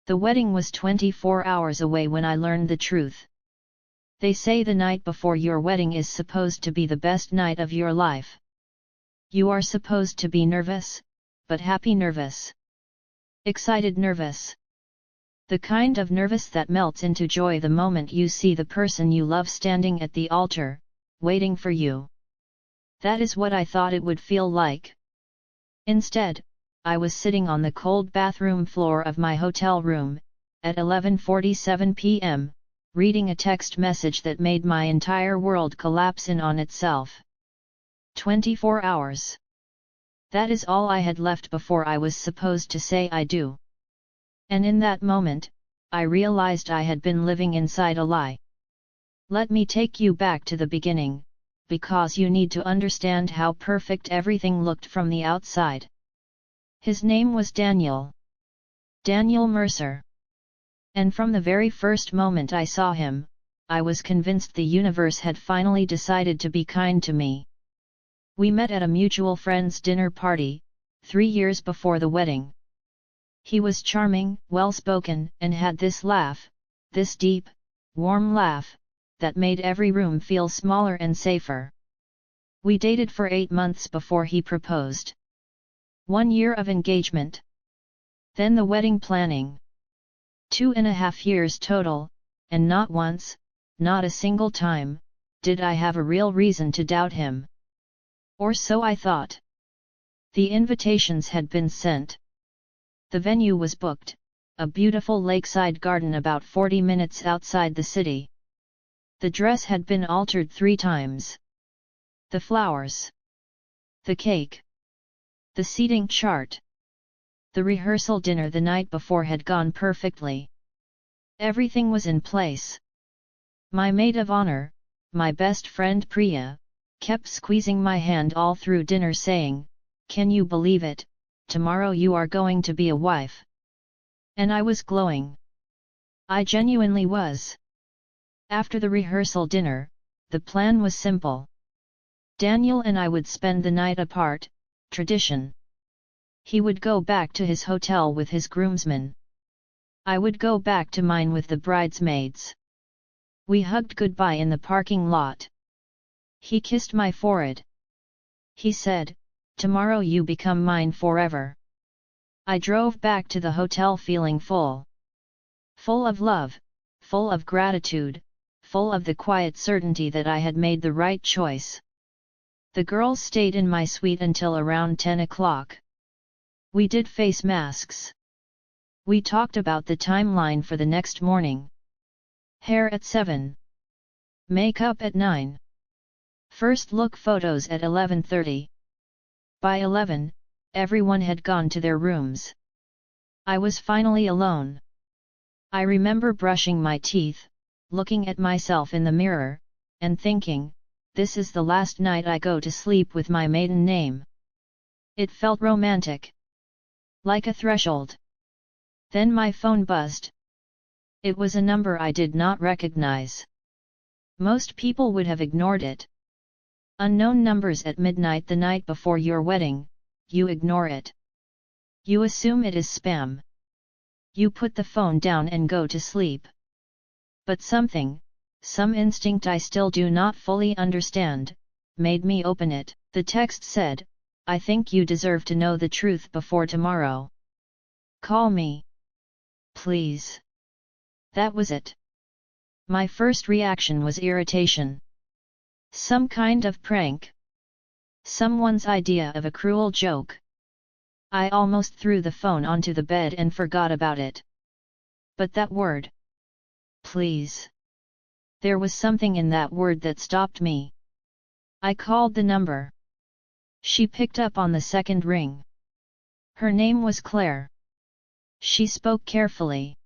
The wedding was 24 hours away when I learned the truth. They say the night before your wedding is supposed to be the best night of your life. You are supposed to be nervous, but happy nervous. Excited nervous. The kind of nervous that melts into joy the moment you see the person you love standing at the altar, waiting for you. That is what I thought it would feel like. Instead, I was sitting on the cold bathroom floor of my hotel room, at 11:47 p.m., reading a text message that made my entire world collapse in on itself. 24 hours. That is all I had left before I was supposed to say I do. And in that moment, I realized I had been living inside a lie. Let me take you back to the beginning, because you need to understand how perfect everything looked from the outside. His name was Daniel. Daniel Mercer. And from the very first moment I saw him, I was convinced the universe had finally decided to be kind to me. We met at a mutual friend's dinner party, 3 years before the wedding. He was charming, well-spoken, and had this laugh, this deep, warm laugh, that made every room feel smaller and safer. We dated for 8 months before he proposed. 1 year of engagement. Then the wedding planning. 2.5 years total, and not once, not a single time, did I have a real reason to doubt him. Or so I thought. The invitations had been sent. The venue was booked, a beautiful lakeside garden about 40 minutes outside the city. The dress had been altered 3 times. The flowers. The cake. The seating chart. The rehearsal dinner the night before had gone perfectly. Everything was in place. My maid of honor, my best friend Priya, kept squeezing my hand all through dinner saying, "Can you believe it, tomorrow you are going to be a wife." And I was glowing. I genuinely was. After the rehearsal dinner, the plan was simple. Daniel and I would spend the night apart, tradition. He would go back to his hotel with his groomsmen. I would go back to mine with the bridesmaids. We hugged goodbye in the parking lot. He kissed my forehead. He said, "Tomorrow you become mine forever." I drove back to the hotel feeling full. Full of love, full of gratitude, full of the quiet certainty that I had made the right choice. The girls stayed in my suite until around 10 o'clock. We did face masks. We talked about the timeline for the next morning. Hair at 7. Makeup at 9. First look photos at 11:30. By 11, everyone had gone to their rooms. I was finally alone. I remember brushing my teeth, looking at myself in the mirror, and thinking, this is the last night I go to sleep with my maiden name. It felt romantic. Like a threshold. Then my phone buzzed. It was a number I did not recognize. Most people would have ignored it. Unknown numbers at midnight the night before your wedding, you ignore it. You assume it is spam. You put the phone down and go to sleep. But something, some instinct I still do not fully understand, made me open it. The text said, "I think you deserve to know the truth before tomorrow. Call me. Please." That was it. My first reaction was irritation. Some kind of prank. Someone's idea of a cruel joke. I almost threw the phone onto the bed and forgot about it. But that word. Please. There was something in that word that stopped me. I called the number. She picked up on the second ring. Her name was Claire. She spoke carefully.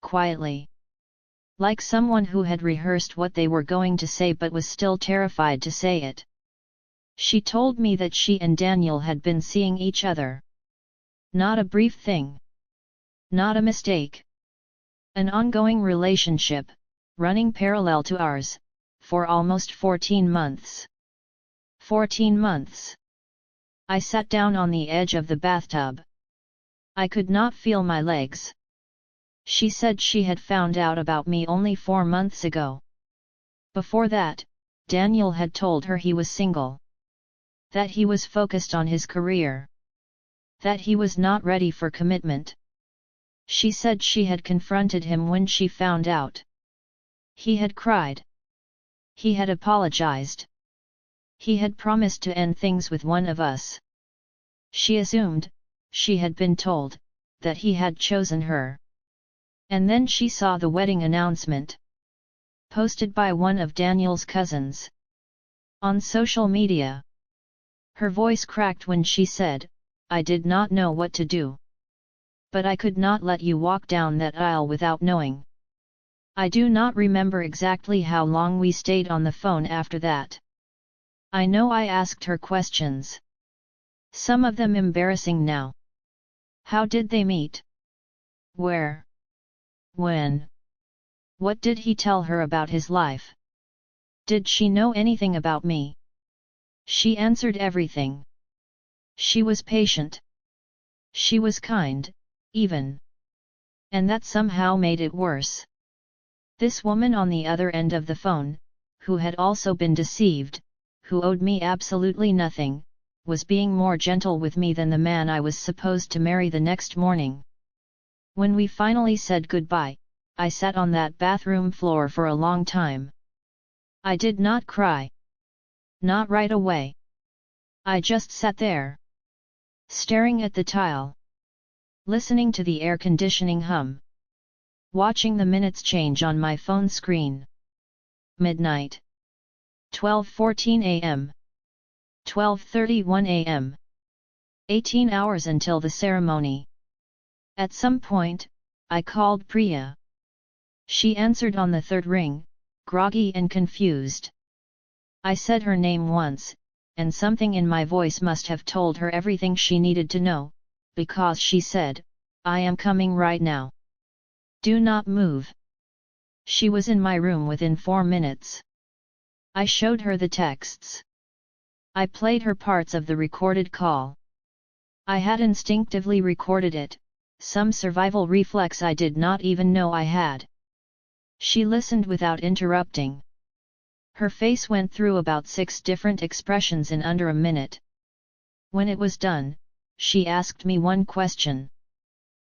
Quietly. Like someone who had rehearsed what they were going to say but was still terrified to say it. She told me that she and Daniel had been seeing each other. Not a brief thing. Not a mistake. An ongoing relationship, running parallel to ours, for almost 14 months. 14 months. I sat down on the edge of the bathtub. I could not feel my legs. She said she had found out about me only 4 months ago. Before that, Daniel had told her he was single. That he was focused on his career. That he was not ready for commitment. She said she had confronted him when she found out. He had cried. He had apologized. He had promised to end things with one of us. She assumed, she had been told, that he had chosen her. And then she saw the wedding announcement. Posted by one of Daniel's cousins. On social media. Her voice cracked when she said, "I did not know what to do. But I could not let you walk down that aisle without knowing." I do not remember exactly how long we stayed on the phone after that. I know I asked her questions. Some of them embarrassing now. How did they meet? Where? When? What did he tell her about his life? Did she know anything about me? She answered everything. She was patient. She was kind, even. And that somehow made it worse. This woman on the other end of the phone, who had also been deceived, who owed me absolutely nothing, was being more gentle with me than the man I was supposed to marry the next morning. When we finally said goodbye, I sat on that bathroom floor for a long time. I did not cry. Not right away. I just sat there. Staring at the tile. Listening to the air conditioning hum. Watching the minutes change on my phone screen. Midnight. 12:14 a.m. 12:31 a.m. 18 hours until the ceremony. At some point, I called Priya. She answered on the third ring, groggy and confused. I said her name once, and something in my voice must have told her everything she needed to know, because she said, "I am coming right now. Do not move." She was in my room within 4 minutes. I showed her the texts. I played her parts of the recorded call. I had instinctively recorded it, some survival reflex I did not even know I had. She listened without interrupting. Her face went through about 6 different expressions in under a minute. When it was done, she asked me one question.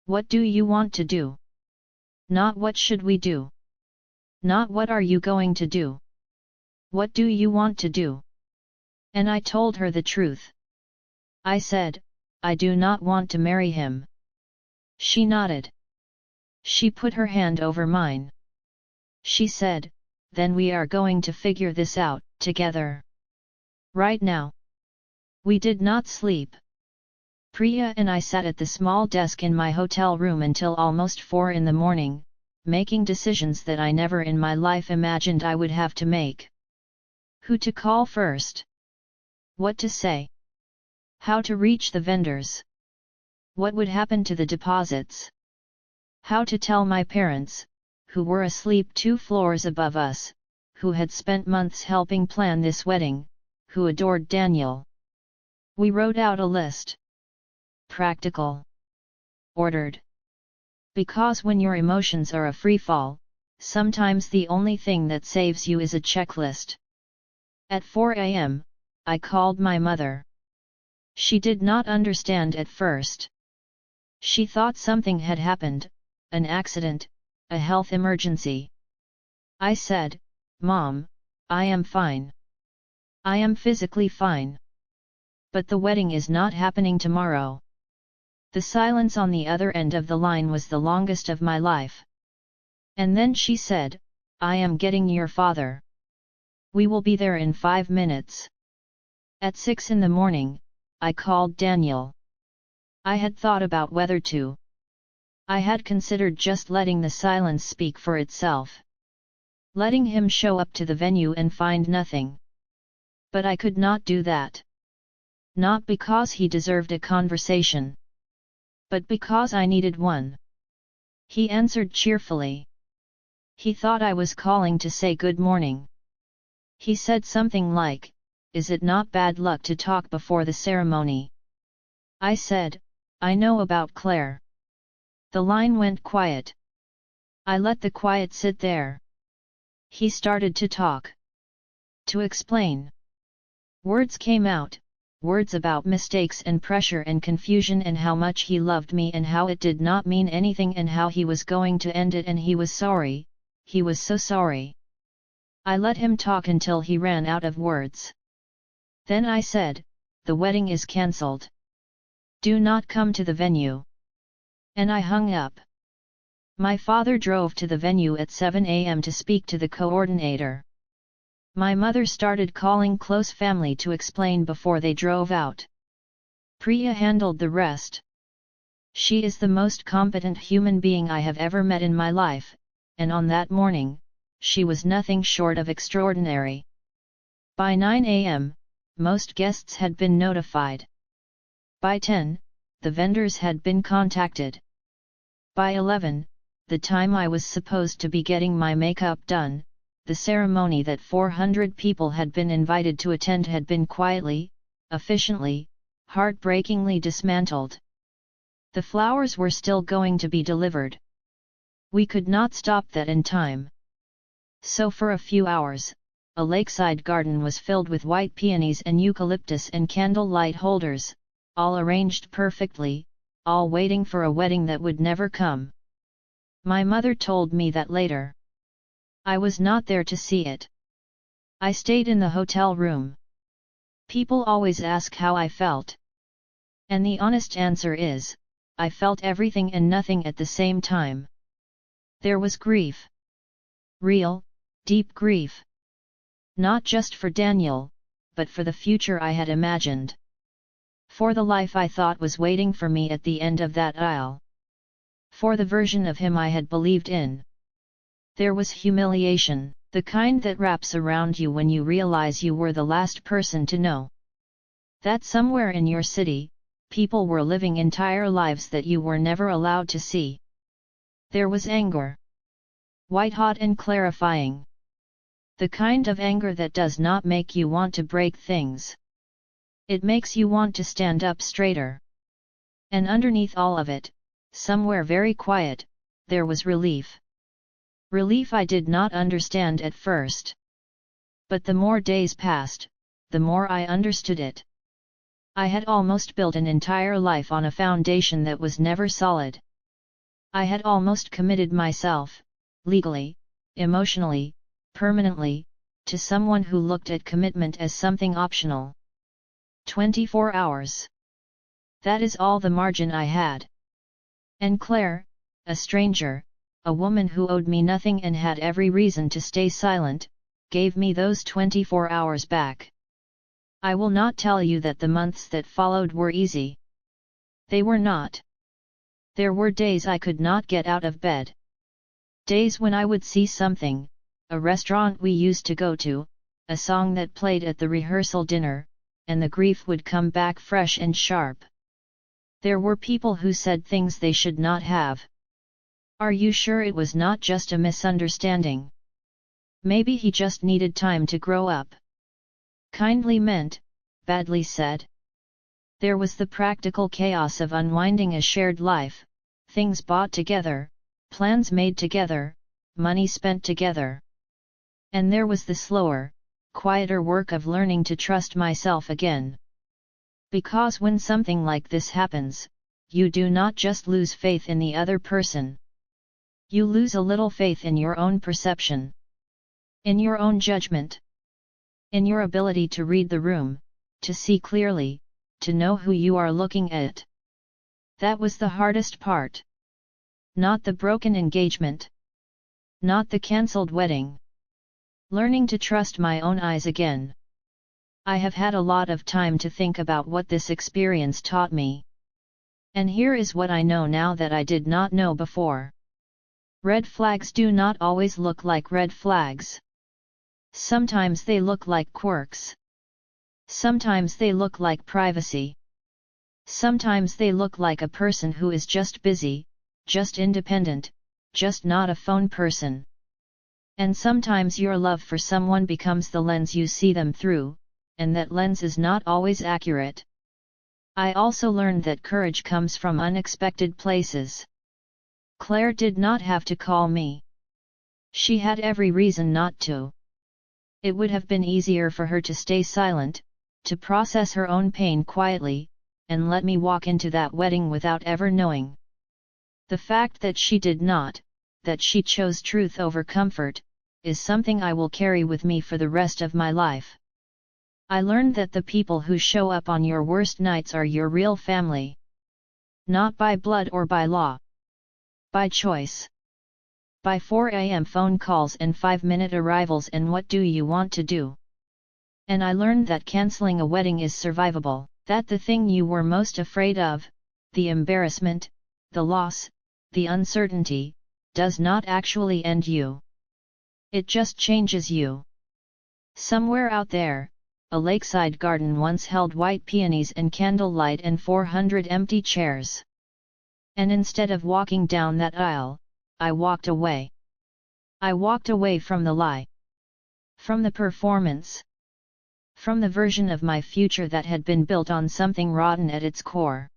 "What do you want to do?" Not "what should we do?" Not "what are you going to do?" "What do you want to do?" And I told her the truth. I said, "I do not want to marry him." She nodded. She put her hand over mine. She said, "Then we are going to figure this out, together. Right now." We did not sleep. Priya and I sat at the small desk in my hotel room until almost 4 in the morning, making decisions that I never in my life imagined I would have to make. Who to call first? What to say? How to reach the vendors? What would happen to the deposits? How to tell my parents, who were asleep 2 floors above us, who had spent months helping plan this wedding, who adored Daniel. We wrote out a list. Practical. Ordered. Because when your emotions are a free-fall, sometimes the only thing that saves you is a checklist. At 4 a.m., I called my mother. She did not understand at first. She thought something had happened, an accident, a health emergency. I said, "Mom, I am fine. I am physically fine. But the wedding is not happening tomorrow." The silence on the other end of the line was the longest of my life. And then she said, "I am getting your father. We will be there in 5 minutes." At 6 in the morning, I called Daniel. I had thought about whether to. I had considered just letting the silence speak for itself. Letting him show up to the venue and find nothing. But I could not do that. Not because he deserved a conversation. But because I needed one. He answered cheerfully. He thought I was calling to say good morning. He said something like, "Is it not bad luck to talk before the ceremony?" I said, "I know about Claire." The line went quiet. I let the quiet sit there. He started to talk. To explain. Words came out, words about mistakes and pressure and confusion and how much he loved me and how it did not mean anything and how he was going to end it and he was sorry, he was so sorry. I let him talk until he ran out of words. Then I said, "The wedding is cancelled. Do not come to the venue." And I hung up. My father drove to the venue at 7 a.m. to speak to the coordinator. My mother started calling close family to explain before they drove out. Priya handled the rest. She is the most competent human being I have ever met in my life, and on that morning, she was nothing short of extraordinary. By 9 a.m., most guests had been notified. By 10, the vendors had been contacted. By 11, the time I was supposed to be getting my makeup done, the ceremony that 400 people had been invited to attend had been quietly, efficiently, heartbreakingly dismantled. The flowers were still going to be delivered. We could not stop that in time. So for a few hours, a lakeside garden was filled with white peonies and eucalyptus and candle light holders, all arranged perfectly, all waiting for a wedding that would never come. My mother told me that later. I was not there to see it. I stayed in the hotel room. People always ask how I felt. And the honest answer is, I felt everything and nothing at the same time. There was grief. Real, deep grief. Not just for Daniel, but for the future I had imagined. For the life I thought was waiting for me at the end of that aisle. For the version of him I had believed in. There was humiliation, the kind that wraps around you when you realize you were the last person to know. That somewhere in your city, people were living entire lives that you were never allowed to see. There was anger. White-hot and clarifying. The kind of anger that does not make you want to break things. It makes you want to stand up straighter. And underneath all of it, somewhere very quiet, there was relief. Relief I did not understand at first. But the more days passed, the more I understood it. I had almost built an entire life on a foundation that was never solid. I had almost committed myself, legally, emotionally, permanently, to someone who looked at commitment as something optional. 24 hours. That is all the margin I had. And Claire, a stranger, a woman who owed me nothing and had every reason to stay silent, gave me those 24 hours back. I will not tell you that the months that followed were easy. They were not. There were days I could not get out of bed. Days when I would see something, a restaurant we used to go to, a song that played at the rehearsal dinner, and the grief would come back fresh and sharp. There were people who said things they should not have. Are you sure it was not just a misunderstanding? Maybe he just needed time to grow up. Kindly meant, badly said. There was the practical chaos of unwinding a shared life, things bought together, plans made together, money spent together. And there was the slower, quieter work of learning to trust myself again. Because when something like this happens, you do not just lose faith in the other person. You lose a little faith in your own perception. In your own judgment. In your ability to read the room, to see clearly, to know who you are looking at. That was the hardest part. Not the broken engagement. Not the cancelled wedding. Learning to trust my own eyes again. I have had a lot of time to think about what this experience taught me. And here is what I know now that I did not know before. Red flags do not always look like red flags. Sometimes they look like quirks. Sometimes they look like privacy. Sometimes they look like a person who is just busy, just independent, just not a phone person. And sometimes your love for someone becomes the lens you see them through, and that lens is not always accurate. I also learned that courage comes from unexpected places. Claire did not have to call me. She had every reason not to. It would have been easier for her to stay silent, to process her own pain quietly, and let me walk into that wedding without ever knowing. The fact that she did not, that she chose truth over comfort, is something I will carry with me for the rest of my life. I learned that the people who show up on your worst nights are your real family. Not by blood or by law. By choice. By 4 a.m. phone calls and 5-minute arrivals and what do you want to do? And I learned that canceling a wedding is survivable, that the thing you were most afraid of, the embarrassment, the loss, the uncertainty, does not actually end you. It just changes you. Somewhere out there, a lakeside garden once held white peonies and candlelight and 400 empty chairs. And instead of walking down that aisle, I walked away. I walked away from the lie. From the performance. From the version of my future that had been built on something rotten at its core.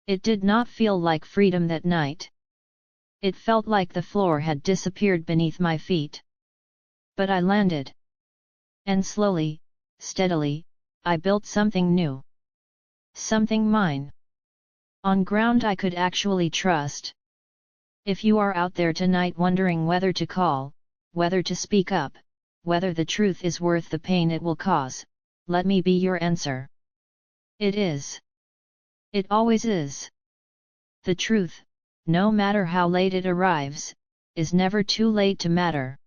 It did not feel like freedom that night. It felt like the floor had disappeared beneath my feet. But I landed. And slowly, steadily, I built something new. Something mine. On ground I could actually trust. If you are out there tonight wondering whether to call, whether to speak up, whether the truth is worth the pain it will cause, let me be your answer. It is. It always is. The truth, no matter how late it arrives, is never too late to matter.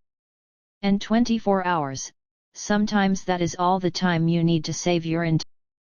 And 24 hours, sometimes that is all the time you need to save your